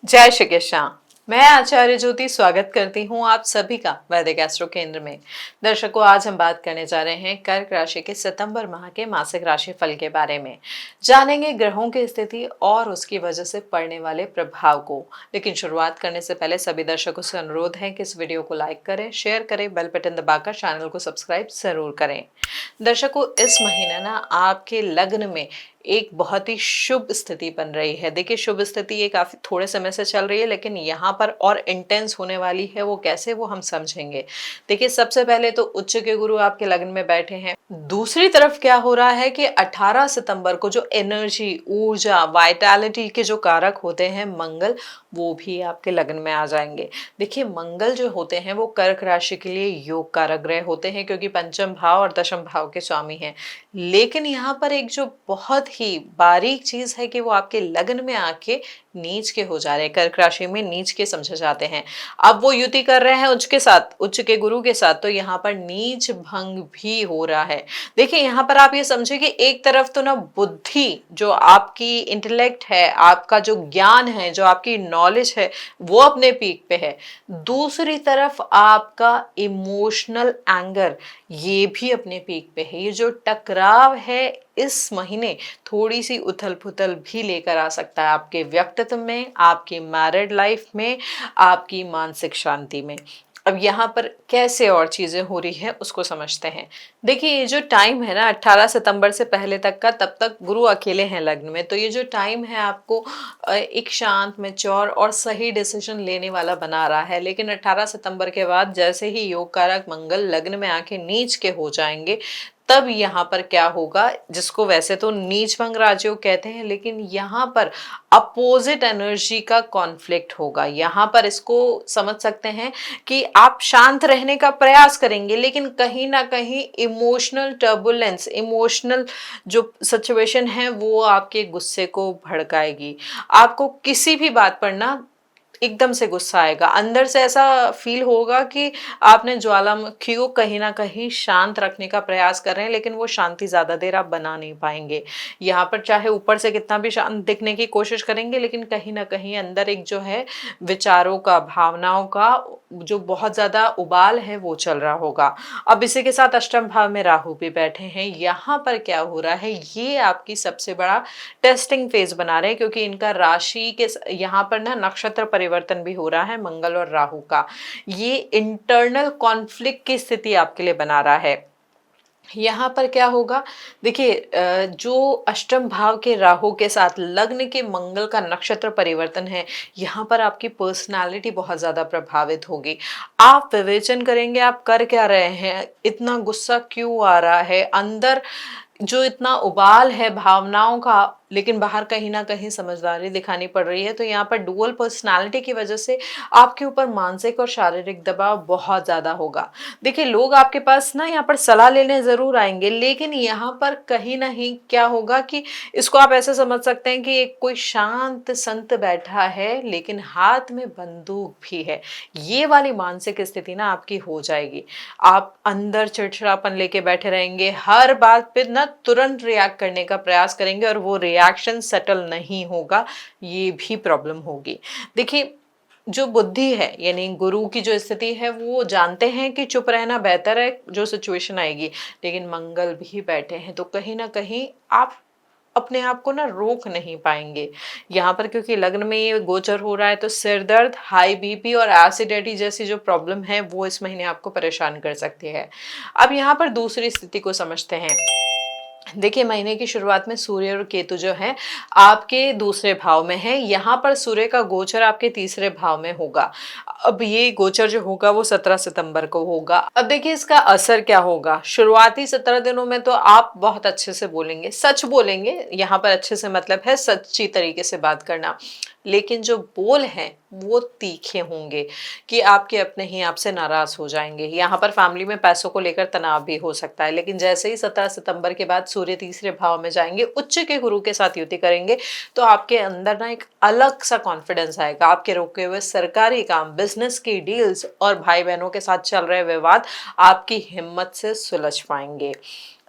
जय श्री कृष्णा। मैं आचार्य ज्योति स्वागत करती हूँ आप सभी का वैदिक एस्ट्रो केंद्र में। दर्शकों, आज हम बात करने जा रहे हैं कर्क राशि के सितंबर माह के मासिक राशि फल के बारे में। जानेंगे ग्रहों की स्थिति और उसकी वजह से पड़ने वाले प्रभाव को। लेकिन शुरुआत करने से पहले सभी दर्शकों से अनुरोध है कि इस वीडियो को लाइक करें, शेयर करें, बेल बटन दबाकर चैनल को सब्सक्राइब जरूर करें। दर्शकों, इस महीने ना आपके लग्न में एक बहुत ही शुभ स्थिति बन रही है। देखिए, शुभ स्थिति ये काफी थोड़े समय से चल रही है, लेकिन यहाँ पर और इंटेंस होने वाली है। वो कैसे, वो हम समझेंगे। देखिए, सबसे पहले तो उच्च के गुरु आपके लग्न में बैठे हैं। दूसरी तरफ क्या हो रहा है कि 18 सितंबर को जो एनर्जी, ऊर्जा, वाइटैलिटी के जो कारक होते हैं मंगल, वो भी आपके लग्न में आ जाएंगे। देखिए, मंगल जो होते हैं वो कर्क राशि के लिए योग कारक ग्रह होते हैं, क्योंकि पंचम भाव और दशम भाव के स्वामी हैं। लेकिन यहाँ पर एक जो बहुत ही बारीक चीज है कि वो आपके लग्न में आके नीच के हो जा रहे हैं, कर्क राशि में नीच के समझे जाते हैं। अब वो युति कर रहे हैं उच्च के साथ, उच्च के गुरु के साथ, तो यहाँ पर नीच भंग भी हो रहा है। देखिए, यहाँ पर आप ये समझे कि एक तरफ तो ना बुद्धि, जो आपकी इंटेलेक्ट है, आपका जो ज्ञान है, जो आपकी नॉलेज है, वो अपने पीक पे है। दूसरी तरफ आपका इमोशनल एंगर, ये भी अपने पीक पे है। ये जो टकराव है इस महीने थोड़ी सी उथल पुथल भी लेकर आ सकता है आपके व्यक्तित्व में, आपकी मैरिड लाइफ में, आपकी मानसिक शांति में। अब यहाँ पर कैसे और चीजें हो रही है उसको समझते हैं। देखिए, ये जो टाइम है ना 18 सितंबर से पहले तक का, तब तक गुरु अकेले हैं लग्न में, तो ये जो टाइम है आपको एक शांत, मैच्योर और सही डिसीजन लेने वाला बना रहा है। लेकिन 18 सितंबर के बाद जैसे ही योग कारक मंगल लग्न में आके नीच के हो जाएंगे, तब यहाँ पर क्या होगा, जिसको वैसे तो नीच भंग राजयोग कहते हैं, लेकिन यहाँ पर अपोजिट एनर्जी का कॉन्फ्लिक्ट होगा। यहाँ पर इसको समझ सकते हैं कि आप शांत रहने का प्रयास करेंगे, लेकिन कहीं ना कहीं इमोशनल टर्बुलेंस, इमोशनल जो सिचुएशन है वो आपके गुस्से को भड़काएगी। आपको किसी भी बात पर ना एकदम से गुस्सा आएगा, अंदर से ऐसा फील होगा कि आपने ज्वालामुखी को कहीं ना कहीं शांत रखने का प्रयास कर रहे हैं, लेकिन वो शांति ज्यादा देर आप बना नहीं पाएंगे। यहाँ पर चाहे ऊपर से कितना भी शांत दिखने की कोशिश करेंगे, लेकिन कहीं ना कहीं अंदर एक जो है विचारों का, भावनाओं का जो बहुत ज्यादा उबाल है वो चल रहा होगा। अब इसी के साथ अष्टम भाव में राहु भी बैठे हैं। यहाँ पर क्या हो रहा है, ये आपकी सबसे बड़ा टेस्टिंग फेज बना रहे हैं, क्योंकि इनका राशि के यहाँ पर ना नक्षत्र परिवर्तन भी हो रहा है मंगल और राहु का। ये इंटरनल कॉन्फ्लिक्ट की स्थिति आपके लिए बना रहा है। यहाँ पर क्या होगा, देखिए, जो अष्टम भाव के राहु के साथ लग्न के मंगल का नक्षत्र परिवर्तन है, यहाँ पर आपकी पर्सनालिटी बहुत ज्यादा प्रभावित होगी। आप विवेचन करेंगे आप कर क्या रहे हैं, इतना गुस्सा क्यों आ रहा है, अंदर जो इतना उबाल है भावनाओं का, लेकिन बाहर कहीं ना कहीं समझदारी दिखानी पड़ रही है। तो यहाँ पर डुअल पर्सनालिटी की वजह से आपके ऊपर मानसिक और शारीरिक दबाव बहुत ज्यादा होगा। देखिए, लोग आपके पास ना यहाँ पर सलाह लेने जरूर आएंगे, लेकिन यहाँ पर कहीं ना कहीं क्या होगा कि इसको आप ऐसे समझ सकते हैं कि एक कोई शांत संत बैठा है, लेकिन हाथ में बंदूक भी है। ये वाली मानसिक स्थिति ना आपकी हो जाएगी। आप अंदर चिड़चिड़ापन लेके बैठे रहेंगे, हर बात पे ना तुरंत रिएक्ट करने का प्रयास करेंगे, और वो रिएक्शन सेटल नहीं होगा, ये भी प्रॉब्लम होगी। देखिए, जो बुद्धि है यानी गुरु की जो स्थिति है, वो जानते हैं कि चुप रहना बेहतर है जो सिचुएशन आएगी, लेकिन मंगल भी बैठे हैं, तो कहीं ना कहीं आप अपने आप को ना रोक नहीं पाएंगे। यहाँ पर क्योंकि लग्न में ये गोचर हो रहा है, तो सिर दर्द, हाई बीपी और एसिडिटी जैसी जो प्रॉब्लम है वो इस महीने आपको परेशान कर सकती है। अब यहाँ पर दूसरी स्थिति को समझते हैं। देखिए, महीने की शुरुआत में सूर्य और केतु जो है आपके दूसरे भाव में है। यहाँ पर सूर्य का गोचर आपके तीसरे भाव में होगा। अब ये गोचर जो होगा वो 17 सितंबर को होगा। अब देखिए, इसका असर क्या होगा। शुरुआती 17 दिनों में तो आप बहुत अच्छे से बोलेंगे, सच बोलेंगे। यहाँ पर अच्छे से मतलब है सच्ची तरीके से बात करना, लेकिन जो बोल हैं वो तीखे होंगे कि आपके अपने ही आपसे नाराज हो जाएंगे। यहाँ पर फैमिली में पैसों को लेकर तनाव भी हो सकता है, लेकिन जैसे ही 17 सितंबर के बाद सूर्य तीसरे भाव में जाएंगे, उच्च के गुरु के साथ युति करेंगे, तो आपके अंदर ना एक अलग सा कॉन्फिडेंस आएगा। आपके रुके हुए सरकारी काम, बिजनेस की डील्स और भाई बहनों के साथ चल रहे विवाद आपकी हिम्मत से सुलझ पाएंगे।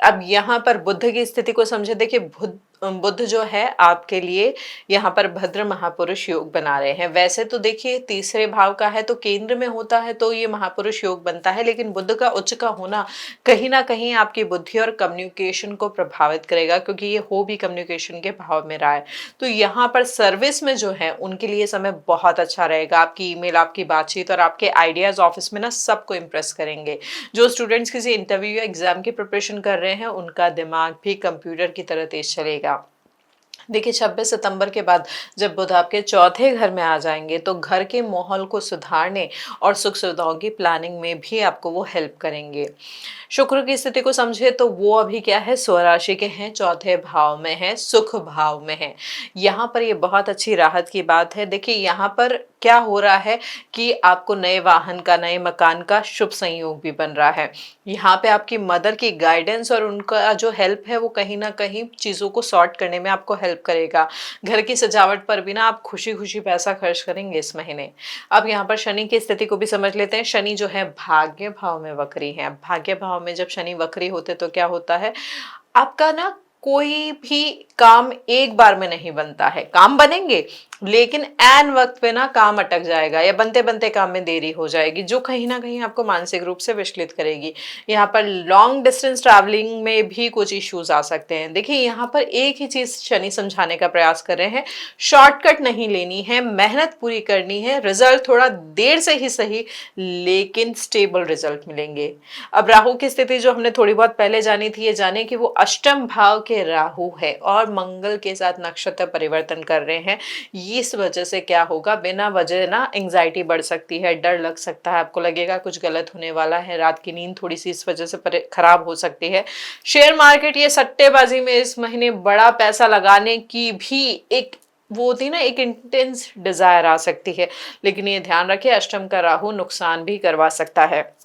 अब यहाँ पर बुध की स्थिति को समझे। देखिए, बुध बुध जो है आपके लिए यहाँ पर भद्र महापुरुष योग बना रहे हैं। वैसे तो देखिए तीसरे भाव का है तो केंद्र में होता है तो ये महापुरुष योग बनता है, लेकिन बुध का उच्च का होना कहीं ना कहीं आपकी बुद्धि और कम्युनिकेशन को प्रभावित करेगा, क्योंकि ये हो भी कम्युनिकेशन के भाव में रहा है। तो यहाँ पर सर्विस में जो है उनके लिए समय बहुत अच्छा रहेगा। आपकी ईमेल, आपकी बातचीत और आपके आइडियाज ऑफिस में ना सबको इम्प्रेस करेंगे। जो स्टूडेंट्स किसी इंटरव्यू या एग्जाम की प्रिपरेशन कर रहे हैं उनका दिमाग भी कंप्यूटर की तरह तेज चलेगा। देखिए 26 सितंबर के बाद जब बुध आपके चौथे घर में आ जाएंगे तो घर के माहौल को सुधारने और सुख सुविधाओं की प्लानिंग में भी आपको वो हेल्प करेंगे। शुक्र की स्थिति को समझे तो वो अभी क्या है, स्वराशि के हैं, चौथे भाव में है, सुख भाव में है। यहाँ पर ये बहुत अच्छी राहत की बात है। देखिए यहाँ पर क्या हो रहा है कि आपको नए वाहन का, नए मकान का शुभ संयोग भी बन रहा है। यहाँ पे आपकी मदर की गाइडेंस और उनका जो हेल्प है वो कहीं ना कहीं चीज़ों को सॉर्ट करने में आपको हेल्प करेगा। घर की सजावट पर भी ना आप खुशी खुशी पैसा खर्च करेंगे इस महीने। अब यहाँ पर शनि की स्थिति को भी समझ लेते हैं। शनि जो है भाग्य भाव में वक्री है। भाग्य भाव में जब शनि वक्री होते तो क्या होता है, आपका ना कोई भी काम एक बार में नहीं बनता है। काम बनेंगे लेकिन ऐन वक्त पे ना काम अटक जाएगा या बनते बनते काम में देरी हो जाएगी, जो कहीं ना कहीं आपको मानसिक रूप से विचलित करेगी। यहाँ पर लॉन्ग डिस्टेंस ट्रैवलिंग में भी कुछ इश्यूज आ सकते हैं। देखिए यहाँ पर एक ही चीज शनि समझाने का प्रयास कर रहे हैं, शॉर्टकट नहीं लेनी है, मेहनत पूरी करनी है। रिजल्ट थोड़ा देर से ही सही लेकिन स्टेबल रिजल्ट मिलेंगे। अब राहु की स्थिति जो हमने थोड़ी बहुत पहले जानी थी, ये जाने कि वो अष्टम भाव के राहु है और मंगल के साथ नक्षत्र परिवर्तन कर रहे हैं। इस वजह से क्या होगा, बिना वजह ना एंजाइटी बढ़ सकती है, डर लग सकता है, आपको लगेगा कुछ गलत होने वाला है, रात की नींद थोड़ी सी इस वजह से खराब हो सकती है। शेयर मार्केट, ये सट्टेबाजी में इस महीने बड़ा पैसा लगाने की भी एक वो होती ना, एक इंटेंस डिजायर आ सकती है, लेकिन ये ध्यान रखिए अष्टम का राहु नुकसान भी करवा सकता है।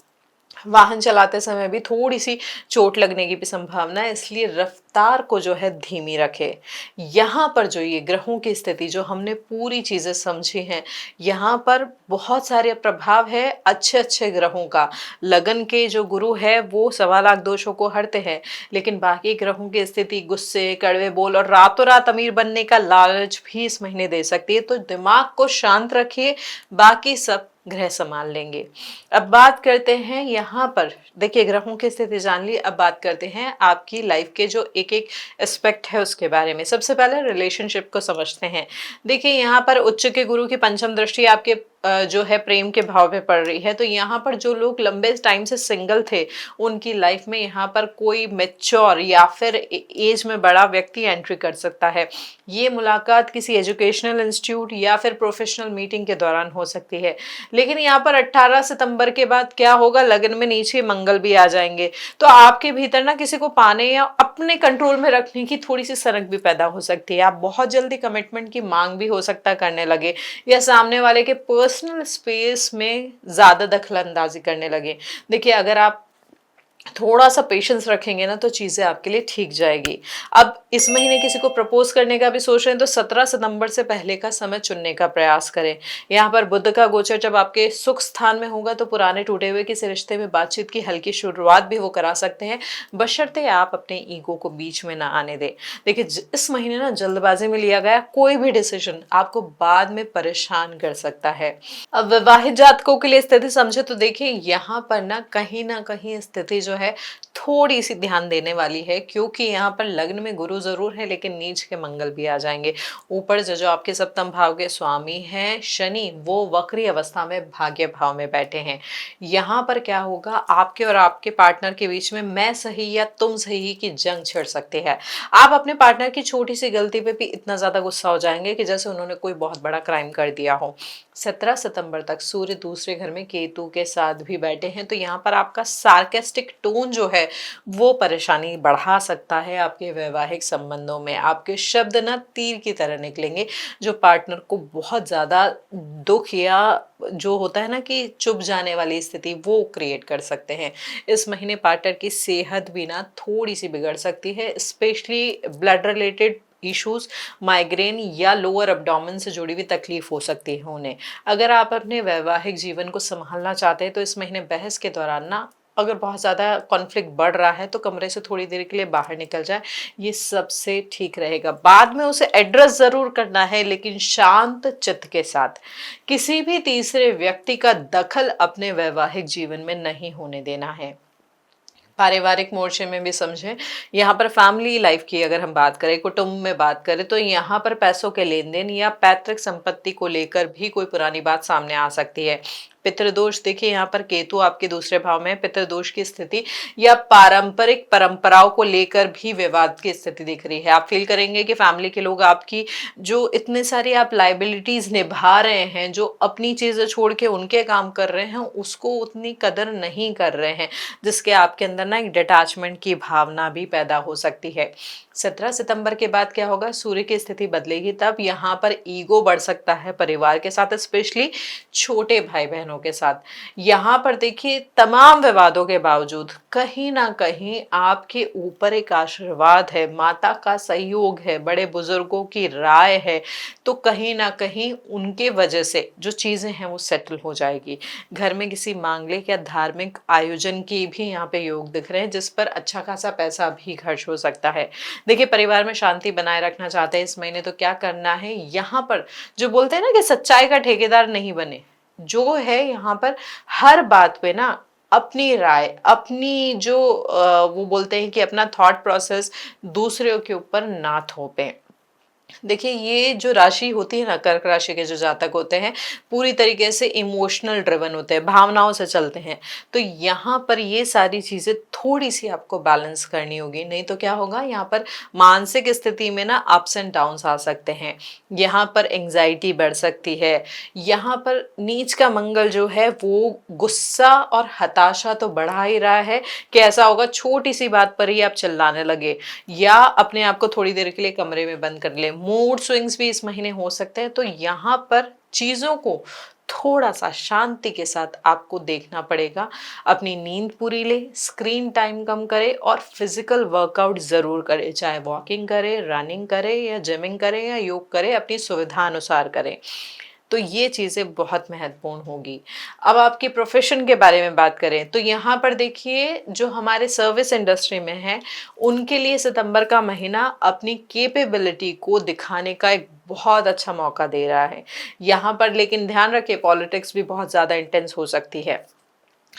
वाहन चलाते समय भी थोड़ी सी चोट लगने की भी संभावना है, इसलिए रफ्तार को जो है धीमी रखे। यहाँ पर जो ये ग्रहों की स्थिति जो हमने पूरी चीजें समझी हैं, यहाँ पर बहुत सारे प्रभाव है अच्छे अच्छे ग्रहों का। लगन के जो गुरु है वो 1.25 लाख दोषों को हरते हैं, लेकिन बाकी ग्रहों की स्थिति गुस्से, कड़वे बोल और रातों रात अमीर बनने का लालच भी इस महीने दे सकती है। तो दिमाग को शांत रखिए, बाकी सब ग्रह संभाल लेंगे। अब बात करते हैं यहाँ पर, देखिए ग्रहों की स्थिति जान ली, अब बात करते हैं आपकी लाइफ के जो एक एक एस्पेक्ट है उसके बारे में। सबसे पहले रिलेशनशिप को समझते हैं। देखिए यहाँ पर उच्च के गुरु की पंचम दृष्टि आपके जो है प्रेम के भाव पे पड़ रही है। तो यहाँ पर जो लोग लंबे टाइम से सिंगल थे उनकी लाइफ में यहाँ पर कोई मेच्योर या फिर एज में बड़ा व्यक्ति एंट्री कर सकता है। ये मुलाकात किसी एजुकेशनल इंस्टीट्यूट या फिर प्रोफेशनल मीटिंग के दौरान हो सकती है। लेकिन यहाँ पर 18 सितंबर के बाद क्या होगा, लगन में नीचे मंगल भी आ जाएंगे, तो आपके भीतर ना किसी को पाने या अपने कंट्रोल में रखने की थोड़ी सी सनक भी पैदा हो सकती है। आप बहुत जल्दी कमिटमेंट की मांग भी हो सकता है करने लगे, या सामने वाले के पर्सनल स्पेस में ज्यादा दखल अंदाजी करने लगे। देखिए अगर आप थोड़ा सा पेशेंस रखेंगे ना तो चीजें आपके लिए ठीक जाएगी। अब इस महीने किसी को प्रपोज करने का भी सोच रहे हैं तो 17 सितंबर से पहले का समय चुनने का प्रयास करें। यहाँ पर बुध का गोचर जब आपके सुख स्थान में होगा तो पुराने टूटे हुए किसी रिश्ते में बातचीत की हल्की शुरुआत भी वो करा सकते हैं, बशर्ते आप अपने ईगो को बीच में ना आने दें। देखिए इस महीने ना जल्दबाजी में लिया गया कोई भी डिसीजन आपको बाद में परेशान कर सकता है। अब विवाहित जातकों के लिए स्थिति समझे तो देखिए यहाँ पर ना कहीं स्थिति जो है थोड़ी सी ध्यान देने वाली है, क्योंकि यहाँ पर लग्न में गुरु जरूर है लेकिन नीच के मंगल भी आ जाएंगे। ऊपर जो आपके सप्तम भाव के स्वामी हैं शनि, वो वक्री अवस्था में भाग्य भाव में बैठे हैं। यहाँ पर क्या होगा, आपके और आपके पार्टनर के बीच में मैं सही या तुम सही की जंग छिड़ सकती है। आप अपने पार्टनर की छोटी सी गलती पे भी इतना ज्यादा गुस्सा हो जाएंगे कि जैसे उन्होंने कोई बहुत बड़ा क्राइम कर दिया हो। 17 सितंबर तक सूर्य दूसरे घर में केतु के साथ भी बैठे हैं, तो यहाँ पर आपका सार्केस्टिक टोन जो है वो परेशानी बढ़ा सकता है आपके वैवाहिक संबंधों में। आपके शब्द ना तीर की तरह निकलेंगे जो पार्टनर को बहुत ज्यादा दुख या जो होता है ना कि चुप जाने वाली स्थिति वो क्रिएट कर सकते हैं। इस महीने पार्टनर की सेहत भी ना थोड़ी सी बिगड़ सकती है, specially blood related issues, migraine या लोअर एब्डोमेन से जुड़ी हुई तकलीफ हो सकती है उन्हें। अगर आप अपने वैवाहिक जीवन को संभालना चाहते हैं तो इस महीने बहस के दौरान ना अगर बहुत ज़्यादा कॉन्फ्लिक्ट बढ़ रहा है तो कमरे से थोड़ी देर के लिए बाहर निकल जाए, ये सबसे ठीक रहेगा। बाद में उसे एड्रेस ज़रूर करना है, लेकिन शांत चित्त के साथ। किसी भी तीसरे व्यक्ति का दखल अपने वैवाहिक जीवन में नहीं होने देना है। पारिवारिक मोर्चे में भी समझें, यहाँ पर फैमिली लाइफ की अगर हम बात करें, कुटुंब में बात करें, तो यहाँ पर पैसों के लेन देन या पैतृक संपत्ति को लेकर भी कोई पुरानी बात सामने आ सकती है। पितृदोष, देखिए यहाँ पर केतु आपके दूसरे भाव में है, पितृदोष की स्थिति या पारंपरिक परंपराओं को लेकर भी विवाद की स्थिति दिख रही है। आप फील करेंगे कि फैमिली के लोग आपकी जो इतने सारी आप लाइबिलिटीज निभा रहे हैं, जो अपनी चीजें छोड़ के उनके काम कर रहे हैं, उसको उतनी कदर नहीं कर रहे हैं, जिसके आपके अंदर ना एक डिटैचमेंट की भावना भी पैदा हो सकती है। 17 सितंबर के बाद क्या होगा, सूर्य की स्थिति बदलेगी, तब यहाँ पर ईगो बढ़ सकता है परिवार के साथ, स्पेशली छोटे भाई बहनों के साथ। यहाँ पर देखिए तमाम विवादों के बावजूद कहीं ना कहीं आपके ऊपर एक आशीर्वाद है, माता का सहयोग है, बड़े बुजुर्गों की राय है, तो कहीं ना कहीं उनके वजह से जो चीजें हैं वो सेटल हो जाएगी। घर में किसी मांगलिक या धार्मिक आयोजन की भी यहाँ पे योग दिख रहे हैं, जिस पर अच्छा खासा पैसा भी खर्च हो सकता है। देखिए परिवार में शांति बनाए रखना चाहते हैं इस महीने, तो क्या करना है, यहाँ पर जो बोलते हैं ना कि सच्चाई का ठेकेदार नहीं बने, जो है यहाँ पर हर बात पे ना अपनी राय, अपनी जो वो बोलते हैं कि अपना थॉट प्रोसेस दूसरों के ऊपर ना थोपें। देखिए ये जो राशि होती है ना, कर्क राशि के जो जातक होते हैं, पूरी तरीके से इमोशनल ड्रिवन होते हैं, भावनाओं से चलते हैं। तो यहाँ पर ये सारी चीजें थोड़ी सी आपको बैलेंस करनी होगी, नहीं तो क्या होगा, यहाँ पर मानसिक स्थिति में ना अप्स एंड डाउन्स आ सकते हैं, यहाँ पर एंजाइटी बढ़ सकती है, यहाँ पर नीच का मंगल जो है वो गुस्सा और हताशा तो बढ़ा ही रहा है कि ऐसा होगा छोटी सी बात पर ही आप चिल्लाने लगे या अपने आप को थोड़ी देर के लिए कमरे में बंद कर ले। मूड स्विंग्स भी इस महीने हो सकते हैं, तो यहाँ पर चीजों को थोड़ा सा शांति के साथ आपको देखना पड़ेगा। अपनी नींद पूरी ले, स्क्रीन टाइम कम करे और फिजिकल वर्कआउट जरूर करे, चाहे वॉकिंग करे, रनिंग करे या जिमिंग करे या योग करे, अपनी सुविधा अनुसार करें। तो ये चीज़ें बहुत महत्वपूर्ण होगी। अब आपके प्रोफेशन के बारे में बात करें तो यहाँ पर देखिए जो हमारे सर्विस इंडस्ट्री में है, उनके लिए सितंबर का महीना अपनी कैपेबिलिटी को दिखाने का एक बहुत अच्छा मौका दे रहा है। यहाँ पर लेकिन ध्यान रखें, पॉलिटिक्स भी बहुत ज़्यादा इंटेंस हो सकती है।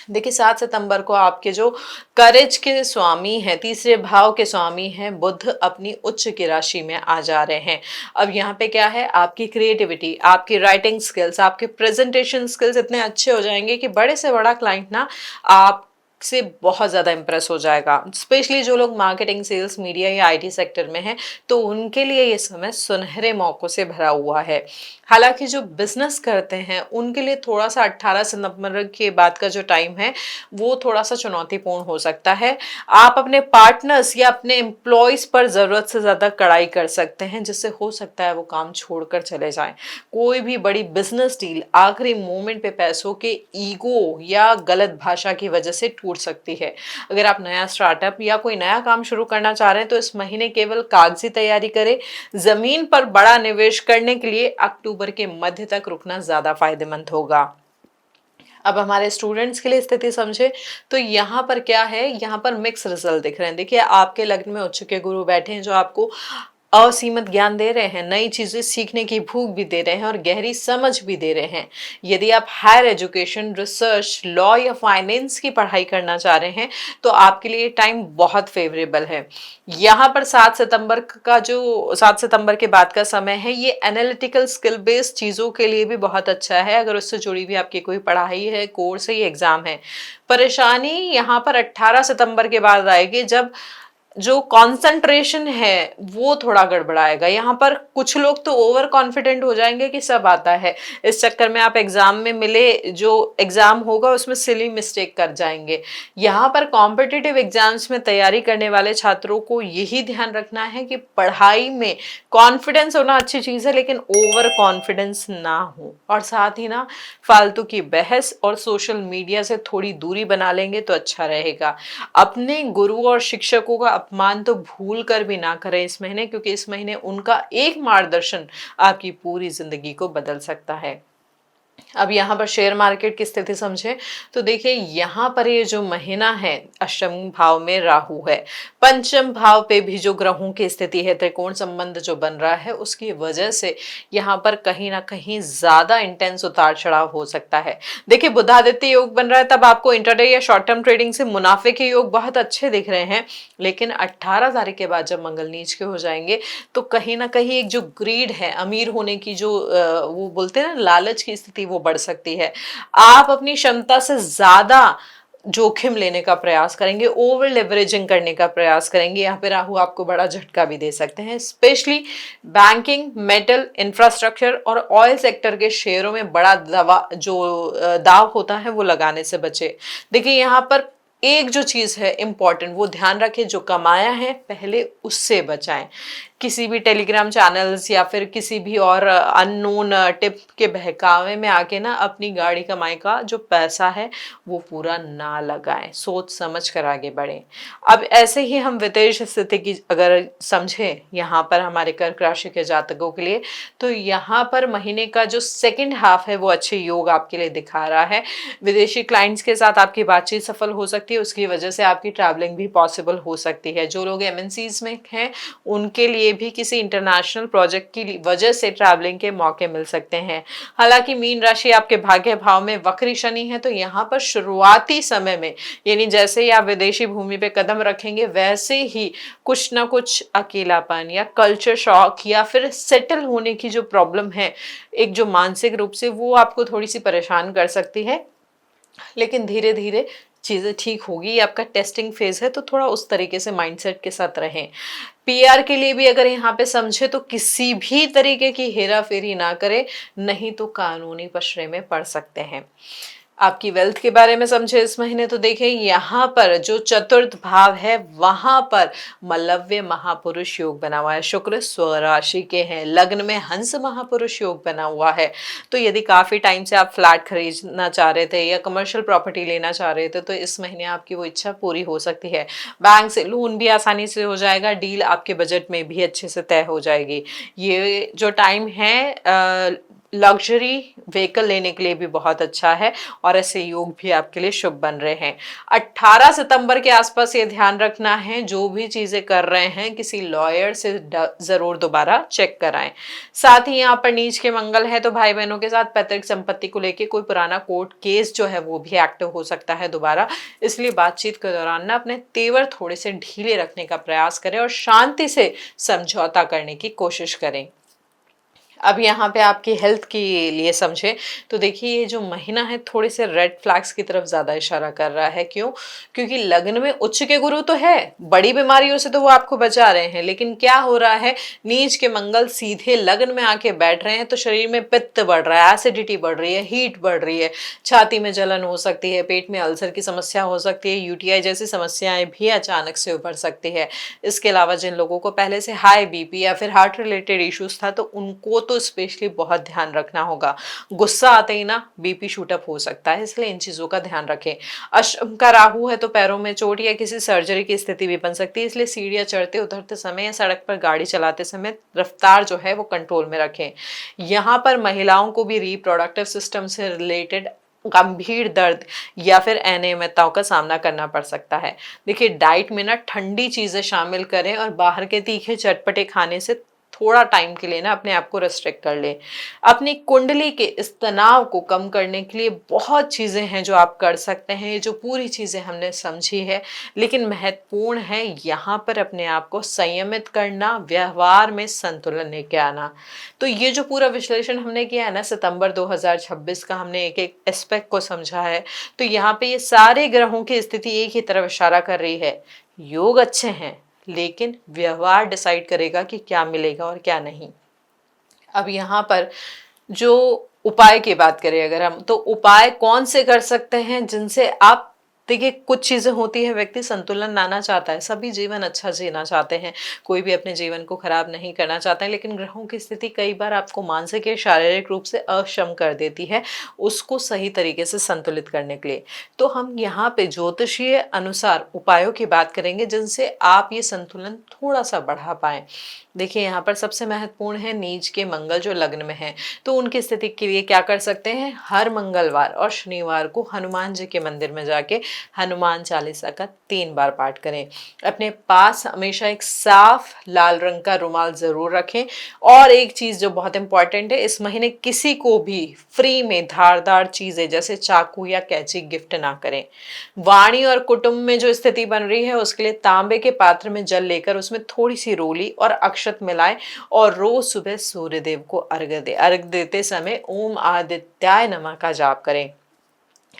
देखिए 7 सितंबर को आपके जो करेज के स्वामी हैं, तीसरे भाव के स्वामी हैं बुध, अपनी उच्च की राशि में आ जा रहे हैं। अब यहाँ पे क्या है, आपकी क्रिएटिविटी, आपकी राइटिंग स्किल्स, आपके प्रेजेंटेशन स्किल्स इतने अच्छे हो जाएंगे कि बड़े से बड़ा क्लाइंट ना आप से बहुत ज़्यादा इम्प्रेस हो जाएगा। स्पेशली जो लोग मार्केटिंग, सेल्स, मीडिया या आईटी सेक्टर में हैं, तो उनके लिए ये समय सुनहरे मौक़ों से भरा हुआ है। हालांकि जो बिजनेस करते हैं उनके लिए थोड़ा सा 18 सितंबर के बाद का जो टाइम है वो थोड़ा सा चुनौतीपूर्ण हो सकता है। आप अपने पार्टनर्स या अपने एम्प्लॉयज पर ज़रूरत से ज़्यादा कड़ाई कर सकते हैं, जिससे हो सकता है वो काम छोड़कर चले जाएं। कोई भी बड़ी बिजनेस डील आखिरी मोमेंट पे पैसों के ईगो या गलत भाषा की वजह से टूट सकती है। अगर आप नया स्टार्टअप या कोई नया काम शुरू करना चाह रहे हैं तो इस महीने केवल कागजी तैयारी करें। जमीन पर बड़ा निवेश करने के लिए अक्टूबर के मध्य तक रुकना ज्यादा फायदेमंद होगा। अब हमारे स्टूडेंट्स के लिए स्थिति समझे तो यहाँ पर क्या है, यहाँ पर मिक्स रिजल्ट दिख रहे हैं। देखिए आपके लग्न में उच्च के गुरु बैठे हैं जो आपको असीमित ज्ञान दे रहे हैं, नई चीजें सीखने की भूख भी दे रहे हैं और गहरी समझ भी दे रहे हैं। यदि आप हायर एजुकेशन, रिसर्च, लॉ या फाइनेंस की पढ़ाई करना चाह रहे हैं तो आपके लिए टाइम बहुत फेवरेबल है। यहाँ पर 7 सितंबर का जो 7 सितंबर के बाद का समय है, ये एनालिटिकल स्किल बेस्ड चीज़ों के लिए भी बहुत अच्छा है। अगर उससे जुड़ी भी आपकी कोई पढ़ाई है, कोर्स है, एग्जाम है। परेशानी यहाँ पर 18 सितंबर के बाद आएगी, जब जो कंसंट्रेशन है वो थोड़ा गड़बड़ाएगा। यहाँ पर कुछ लोग तो ओवर कॉन्फिडेंट हो जाएंगे कि सब आता है, इस चक्कर में आप एग्जाम में मिले जो एग्जाम होगा उसमें सिली मिस्टेक कर जाएंगे। यहाँ पर कॉम्पिटिटिव एग्जाम्स में तैयारी करने वाले छात्रों को यही ध्यान रखना है कि पढ़ाई में कॉन्फिडेंस होना अच्छी चीज़ है, लेकिन ओवर कॉन्फिडेंस ना हो। और साथ ही ना फालतू की बहस और सोशल मीडिया से थोड़ी दूरी बना लेंगे तो अच्छा रहेगा। अपने गुरु और शिक्षकों का अपमान तो भूल कर भी ना करें इस महीने, क्योंकि इस महीने उनका एक मार्गदर्शन आपकी पूरी जिंदगी को बदल सकता है। अब यहाँ पर शेयर मार्केट की स्थिति समझे तो देखिए यहाँ पर ये जो महीना है अष्टम भाव में राहु है, पंचम भाव पे भी जो ग्रहों की स्थिति है, त्रिकोण संबंध जो बन रहा है उसकी वजह से यहाँ पर कहीं ना कहीं ज्यादा इंटेंस उतार चढ़ाव हो सकता है। देखिए बुधादित्य योग बन रहा है, तब आपको इंटरडे या शॉर्ट टर्म ट्रेडिंग से मुनाफे के योग बहुत अच्छे दिख रहे हैं, लेकिन 18 तारीख के बाद जब मंगल नीच के हो जाएंगे तो कहीं ना कहीं एक जो ग्रीड है, अमीर होने की जो वो बोलते हैं ना लालच की स्थिति, वो बढ़ सकती है। आप अपनी क्षमता से ज्यादा जोखिम लेने का प्रयास करेंगे, ओवर लेवरेजिंग करने का प्रयास करेंगे। यहाँ पे राहु आपको बड़ा झटका भी दे सकते हैं। स्पेशली बैंकिंग, मेटल, इंफ्रास्ट्रक्चर और ऑयल सेक्टर के शेयरों में बड़ा दाव होता है वो लगाने से बचे। देखिए यहाँ पर एक जो चीज है इंपॉर्टेंट, वो ध्यान रखें, जो कमाया है पहले उससे बचाएं। किसी भी टेलीग्राम चैनल्स या फिर किसी भी और अननोन टिप के बहकावे में आके ना अपनी गाड़ी कमाई का जो पैसा है वो पूरा ना लगाएं, सोच समझ कर आगे बढ़ें। अब ऐसे ही हम विदेश स्थिति की अगर समझें यहाँ पर हमारे कर्क राशि के जातकों के लिए, तो यहाँ पर महीने का जो सेकंड हाफ है वो अच्छे योग आपके लिए दिखा रहा है। विदेशी क्लाइंट्स के साथ आपकी बातचीत सफल हो सकती है, उसकी वजह से आपकी ट्रैवलिंग भी पॉसिबल हो सकती है। जो लोग एमएनसीज में हैं उनके लिए भी किसी इंटरनेशनल प्रोजेक्ट की वजह से ट्रैवलिंग के मौके मिल सकते हैं। हालांकि मीन राशि आपके भाग्य भाव में वक्री शनि है, तो यहाँ पर शुरुआती समय में, यानी जैसे ही आप विदेशी भूमि पे कदम रखेंगे वैसे ही कुछ ना कुछ अकेलापन या कल्चर शॉक या फिर सेटल होने की जो प्रॉब्लम है, एक जो मानसिक रूप से, वो आपको थोड़ी सी परेशान कर सकती है। लेकिन धीरे धीरे चीजें ठीक होगी। आपका टेस्टिंग फेज है, तो थोड़ा उस तरीके से माइंडसेट के साथ रहें। पीआर के लिए भी अगर यहाँ पे समझे तो किसी भी तरीके की हेरा फेरी ना करें, नहीं तो कानूनी पशरे में पड़ सकते हैं। आपकी वेल्थ के बारे में समझे इस महीने, तो देखें यहाँ पर जो चतुर्थ भाव है वहां पर मलव्य महापुरुष योग बना हुआ है। शुक्र स्वराशि के हैं, लग्न में हंस महापुरुष योग बना हुआ है। तो यदि काफी टाइम से आप फ्लैट खरीदना चाह रहे थे या कमर्शियल प्रॉपर्टी लेना चाह रहे थे, तो इस महीने आपकी वो इच्छा पूरी हो सकती है। बैंक से लोन भी आसानी से हो जाएगा, डील आपके बजट में भी अच्छे से तय हो जाएगी। ये जो टाइम है लग्जरी व्हीकल लेने के लिए भी बहुत अच्छा है और ऐसे योग भी आपके लिए शुभ बन रहे हैं। 18 सितंबर के आसपास ये ध्यान रखना है, जो भी चीजें कर रहे हैं किसी लॉयर से जरूर दोबारा चेक कराएं। साथ ही यहाँ पर नीच के मंगल है, तो भाई बहनों के साथ पैतृक संपत्ति को लेके कोई पुराना कोर्ट केस जो है वो भी एक्टिव हो सकता है दोबारा। इसलिए बातचीत के दौरान ना अपने तेवर थोड़े से ढीले रखने का प्रयास करें और शांति से समझौता करने की कोशिश करें। अब यहाँ पे आपकी हेल्थ के लिए समझे तो देखिए ये जो महीना है थोड़े से रेड फ्लैग्स की तरफ ज्यादा इशारा कर रहा है। क्यों? क्योंकि लग्न में उच्च के गुरु तो है, बड़ी बीमारियों से तो वो आपको बचा रहे हैं, लेकिन क्या हो रहा है, नीच के मंगल सीधे लग्न में आके बैठ रहे हैं, तो शरीर में पित्त बढ़ रहा है, एसिडिटी बढ़ रही है, हीट बढ़ रही है, छाती में जलन हो सकती है, पेट में अल्सर की समस्या हो सकती है, यूटीआई जैसी समस्याएं भी अचानक से उभर सकती है। इसके अलावा जिन लोगों को पहले से हाई बीपी या फिर हार्ट रिलेटेड इश्यूज था, तो उनको तो स्पेशली बहुत ध्यान रखना होगा। गुस्सा आते ही ना बीपी शूटअप हो सकता है, इसलिए इन चीजों का ध्यान रखें। अष्टम का राहु है, तो पैरों में चोट या किसी सर्जरी की स्थिति भी बन सकती है, इसलिए सीढ़ियां चढ़ते उतरते समय या सड़क पर गाड़ी चलाते समय रफ्तार जो है वो कंट्रोल में रखें। यहाँ पर महिलाओं को भी रिप्रोडक्टिव सिस्टम से रिलेटेड गंभीर दर्द या फिर अनियमितताओं का सामना करना पड़ सकता है। देखिए डाइट में ना ठंडी चीजें शामिल करें और बाहर के तीखे चटपटे खाने से थोड़ा टाइम के लिए ना अपने आप को रेस्ट्रिक्ट कर ले। अपनी कुंडली के इस तनाव को कम करने के लिए बहुत चीजें हैं जो आप कर सकते हैं, ये जो पूरी चीजें हमने समझी है, लेकिन महत्वपूर्ण है यहाँ पर अपने आप को संयमित करना, व्यवहार में संतुलन लेके आना। तो ये जो पूरा विश्लेषण हमने किया है ना, सितंबर 2026 का हमने एक एक एस्पेक्ट को समझा है, तो यहाँ पे ये सारे ग्रहों की स्थिति एक ही तरफ इशारा कर रही है। योग अच्छे हैं, लेकिन व्यवहार डिसाइड करेगा कि क्या मिलेगा और क्या नहीं। अब यहाँ पर जो उपाय की बात करें अगर हम, तो उपाय कौन से कर सकते हैं जिनसे आप देखिए, कुछ चीज़ें होती है, व्यक्ति संतुलन लाना चाहता है, सभी जीवन अच्छा जीना चाहते हैं, कोई भी अपने जीवन को खराब नहीं करना चाहता है, लेकिन ग्रहों की स्थिति कई बार आपको मानसिक या शारीरिक रूप से अक्षम कर देती है उसको सही तरीके से संतुलित करने के लिए। तो हम यहाँ पे ज्योतिषीय अनुसार उपायों की बात करेंगे जिनसे आप ये संतुलन थोड़ा सा बढ़ा पाएं। देखिए, यहाँ पर सबसे महत्वपूर्ण है नीच के मंगल जो लग्न में है, तो उनकी स्थिति के लिए क्या कर सकते हैं, हर मंगलवार और शनिवार को हनुमान जी के मंदिर में जाके हनुमान चालीसा का 3 बार पाठ करें। अपने पास हमेशा एक साफ लाल रंग का रुमाल जरूर रखें। और एक चीज जो बहुत इंपॉर्टेंट है, इस महीने किसी को भी फ्री में धारदार चीजें जैसे चाकू या कैंची गिफ्ट ना करें। वाणी और कुटुंब में जो स्थिति बन रही है उसके लिए तांबे के पात्र में जल लेकर उसमें थोड़ी सी रोली और अक्षत मिलाएं और रोज सुबह सूर्य देव को अर्घ्य दे। अर्घ्य देते समय ओम आदित्याय नमः का जाप करें।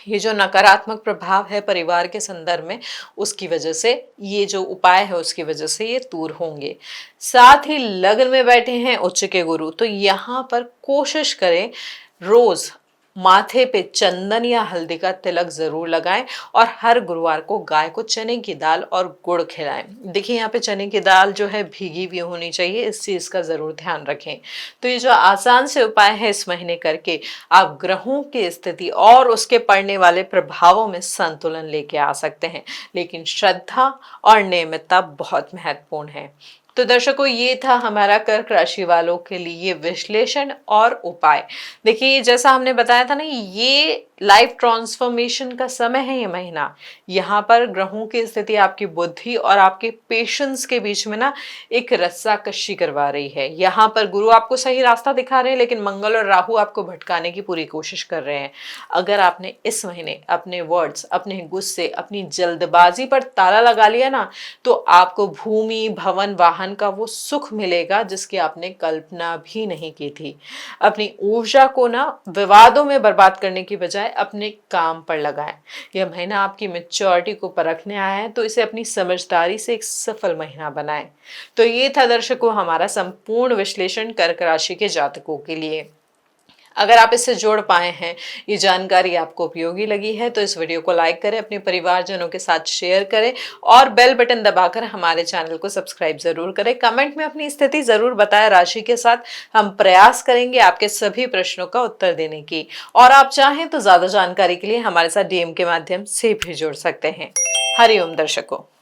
ये जो नकारात्मक प्रभाव है परिवार के संदर्भ में, उसकी वजह से ये जो उपाय है उसकी वजह से ये दूर होंगे। साथ ही लग्न में बैठे हैं उच्च के गुरु, तो यहाँ पर कोशिश करें रोज माथे पे चंदन या हल्दी का तिलक जरूर लगाएं और हर गुरुवार को गाय को चने की दाल और गुड़ खिलाएं। देखिए, यहाँ पे चने की दाल जो है भीगी हुई होनी चाहिए, इस चीज का जरूर ध्यान रखें। तो ये जो आसान से उपाय है इस महीने करके आप ग्रहों की स्थिति और उसके पड़ने वाले प्रभावों में संतुलन लेके आ सकते हैं, लेकिन श्रद्धा और नियमितता बहुत महत्वपूर्ण है। तो दर्शकों, ये था हमारा कर्क राशि वालों के लिए विश्लेषण और उपाय। देखिए, जैसा हमने बताया था ना, ये लाइफ ट्रांसफॉर्मेशन का समय है ये महीना। यहाँ पर ग्रहों की स्थिति आपकी बुद्धि और आपके पेशेंस के बीच में ना एक रस्साकशी करवा रही है। यहाँ पर गुरु आपको सही रास्ता दिखा रहे हैं, लेकिन मंगल और राहु आपको भटकाने की पूरी कोशिश कर रहे हैं। अगर आपने इस महीने अपने वर्ड्स, अपने गुस्से, अपनी जल्दबाजी पर ताला लगा लिया ना, तो आपको भूमि, भवन, वाहन का वो सुख मिलेगा जिसकी आपने कल्पना भी नहीं की थी। अपनी ऊर्जा को ना विवादों में बर्बाद करने की बजाय अपने काम पर लगाएं। यह महीना आपकी मैच्योरिटी को परखने आया है, तो इसे अपनी समझदारी से एक सफल महीना बनाएं। तो ये था दर्शकों हमारा संपूर्ण विश्लेषण कर्क राशि के जातकों के लिए। अगर आप इससे जोड़ पाए हैं, ये जानकारी आपको उपयोगी लगी है, तो इस वीडियो को लाइक करें, अपने परिवारजनों के साथ शेयर करें और बेल बटन दबाकर हमारे चैनल को सब्सक्राइब जरूर करें। कमेंट में अपनी स्थिति जरूर बताएं राशि के साथ। हम प्रयास करेंगे आपके सभी प्रश्नों का उत्तर देने की। और आप चाहें तो ज्यादा जानकारी के लिए हमारे साथ डीएम के माध्यम से भी जुड़ सकते हैं। हरिओम दर्शकों।